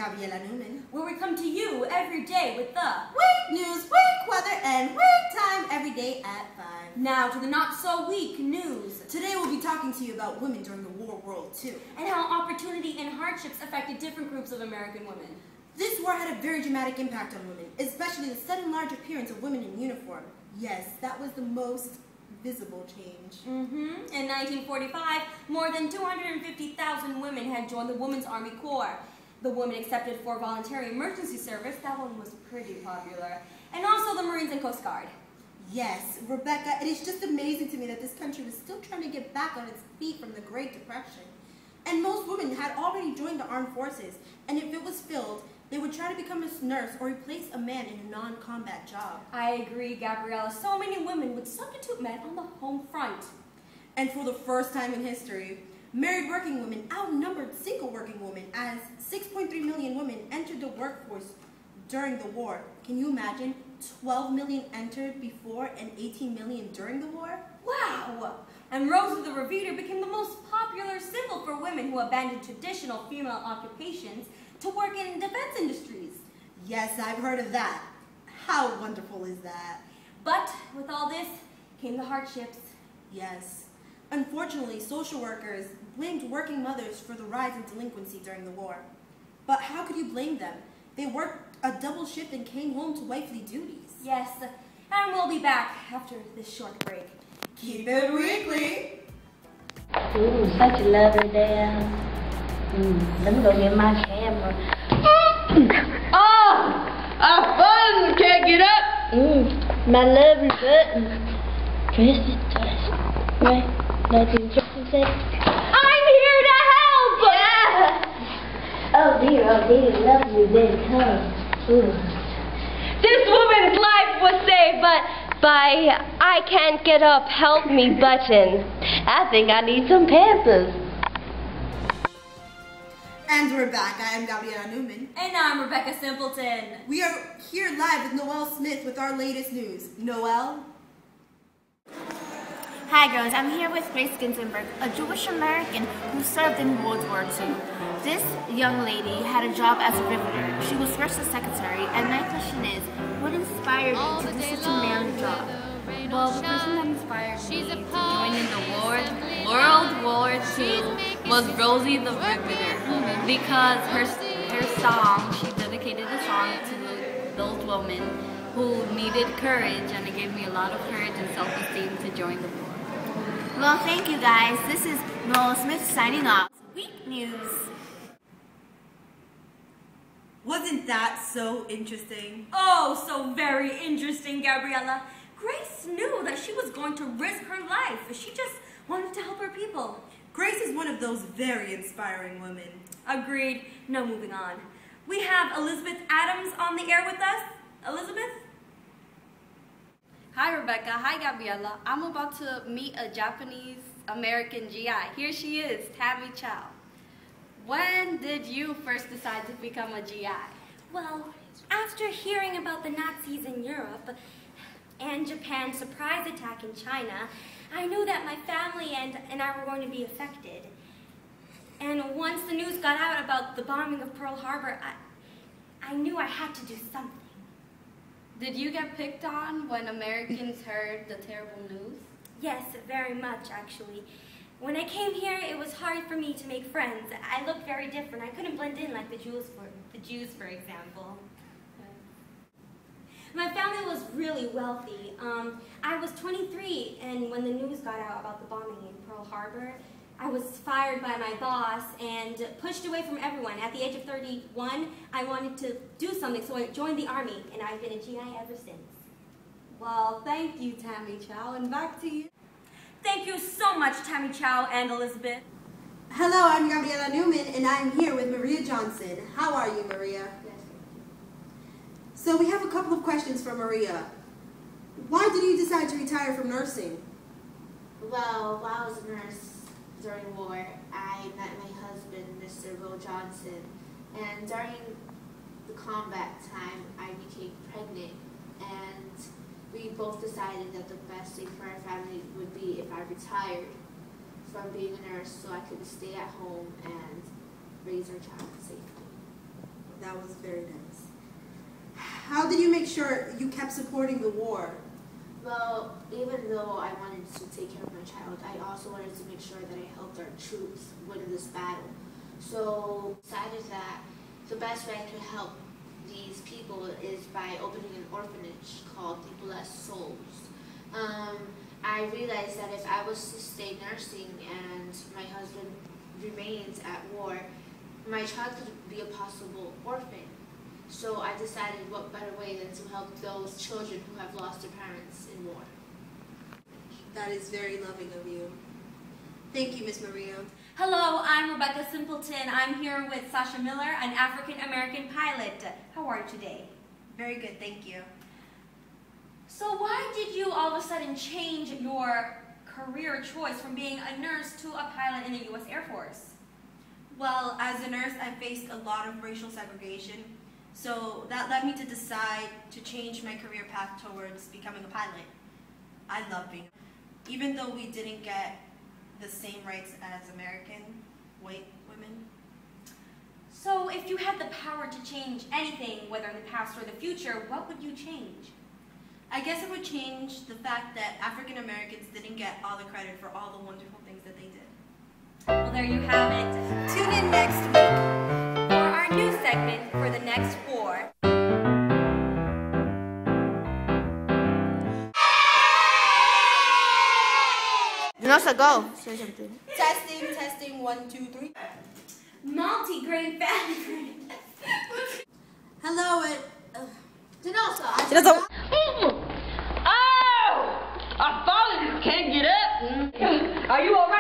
Gabriela Newman, where we come to you every day with the week news, week weather, and week time every day at 5. Now to the not-so-weak news. Today we'll be talking to you about women during the World II. And how opportunity and hardships affected different groups of American women. This war had a very dramatic impact on women, especially the sudden large appearance of women in uniform. Yes, that was the most visible change. In 1945, more than 250,000 women had joined the Women's Army Corps. The women accepted for voluntary emergency service. That one was pretty popular. And also the Marines and Coast Guard. Yes, Rebecca, it is just amazing to me that this country was still trying to get back on its feet from the Great Depression. And most women had already joined the armed forces, and if it was filled, they would try to become a nurse or replace a man in a non-combat job. I agree, Gabriella. So many women would substitute men on the home front. And for the first time in history, married working women outnumbered single working women as 6.3 million women entered the workforce during the war. Can you imagine? 12 million entered before and 18 million during the war? Wow! And Rose of the Reveater became the most popular symbol for women who abandoned traditional female occupations to work in defense industries. Yes, I've heard of that. How wonderful is that? But with all this came the hardships. Yes. Unfortunately, social workers blamed working mothers for the rise in delinquency during the war. But how could you blame them? They worked a double shift and came home to wifely duties. Yes, and we'll be back after this short break. Keep it weekly. Ooh, such a lovely day. Let me go get my camera. I can't get up. My lovely button. Press it, right? Nothing just say. I'm here to help. Yeah. Oh dear, lovely day come. This woman's life was saved, but by I can't get up, help me button. I think I need some Pampers. And we're back. I am Gabriela Newman. And I'm Rebecca Simpleton. We are here live with Noelle Smith with our latest news. Noelle? Hi girls, I'm here with Grace Ginsberg, a Jewish American who served in World War II. This young lady had a job as a riveter. She was first a secretary, and my question is, what inspired you to do such a manly job? Well, the person that inspired me to join in the World War II was Rosie the Riveter, because her song, she dedicated a song to those women who needed courage, and it gave me a lot of courage and self-esteem to join the war. Well, thank you guys. This is Noelle Smith signing off. Week News. Wasn't that so interesting? Oh, so very interesting, Gabriella. Grace knew that she was going to risk her life. She just wanted to help her people. Grace is one of those very inspiring women. Agreed. Now moving on. We have Elizabeth Adams on the air with us. Elizabeth? Hi Rebecca, hi Gabriella. I'm about to meet a Japanese American GI. Here she is, Tammy Chow. When did you first decide to become a GI? Well, after hearing about the Nazis in Europe and Japan's surprise attack in China, I knew that my family and I were going to be affected. And once the news got out about the bombing of Pearl Harbor, I knew I had to do something. Did you get picked on when Americans heard the terrible news? Yes, very much actually. When I came here, it was hard for me to make friends. I looked very different. I couldn't blend in like the Jews, for example. My family was really wealthy. I was 23, and when the news got out about the bombing in Pearl Harbor, I was fired by my boss and pushed away from everyone. At the age of 31, I wanted to do something, so I joined the Army, and I've been a GI ever since. Well, thank you, Tammy Chow, and back to you. Thank you so much, Tammy Chow and Elizabeth. Hello, I'm Gabriela Newman, and I'm here with Maria Johnson. How are you, Maria? Yes. So we have a couple of questions for Maria. Why did you decide to retire from nursing? Well, while I was a nurse during war, I met my husband, Mr. Will Johnson, and during the combat time, I became pregnant, and we both decided that the best thing for our family would be if I retired from being a nurse so I could stay at home and raise our child safely. That was very nice. How did you make sure you kept supporting the war? Well, even though I wanted to take care of my child, I also wanted to make sure that I helped our troops win this battle. So I decided that the best way to help these people is by opening an orphanage called the Blessed Souls. I realized that if I was to stay nursing and my husband remains at war, my child could be a possible orphan. So I decided what better way than to help those children who have lost their parents in war. That is very loving of you. Thank you, Miss Maria. Hello, I'm Rebecca Simpleton. I'm here with Sasha Miller, an African-American pilot. How are you today? Very good, thank you. So why did you all of a sudden change your career choice from being a nurse to a pilot in the U.S. Air Force? Well, as a nurse, I faced a lot of racial segregation, so that led me to decide to change my career path towards becoming a pilot. I love being, even though we didn't get the same rights as American white women. So if you had the power to change anything, whether in the past or the future, what would you change? I guess it would change the fact that African Americans didn't get all the credit for all the wonderful things that they did. Well, there you have it. Tune in next week for our new segment for the next war. Dinosa, go. Say something. Testing, 1, 2, 3. Multi-grain fatty. Hello, Dinosa. Oh! Our father just can't get up. Are you alright?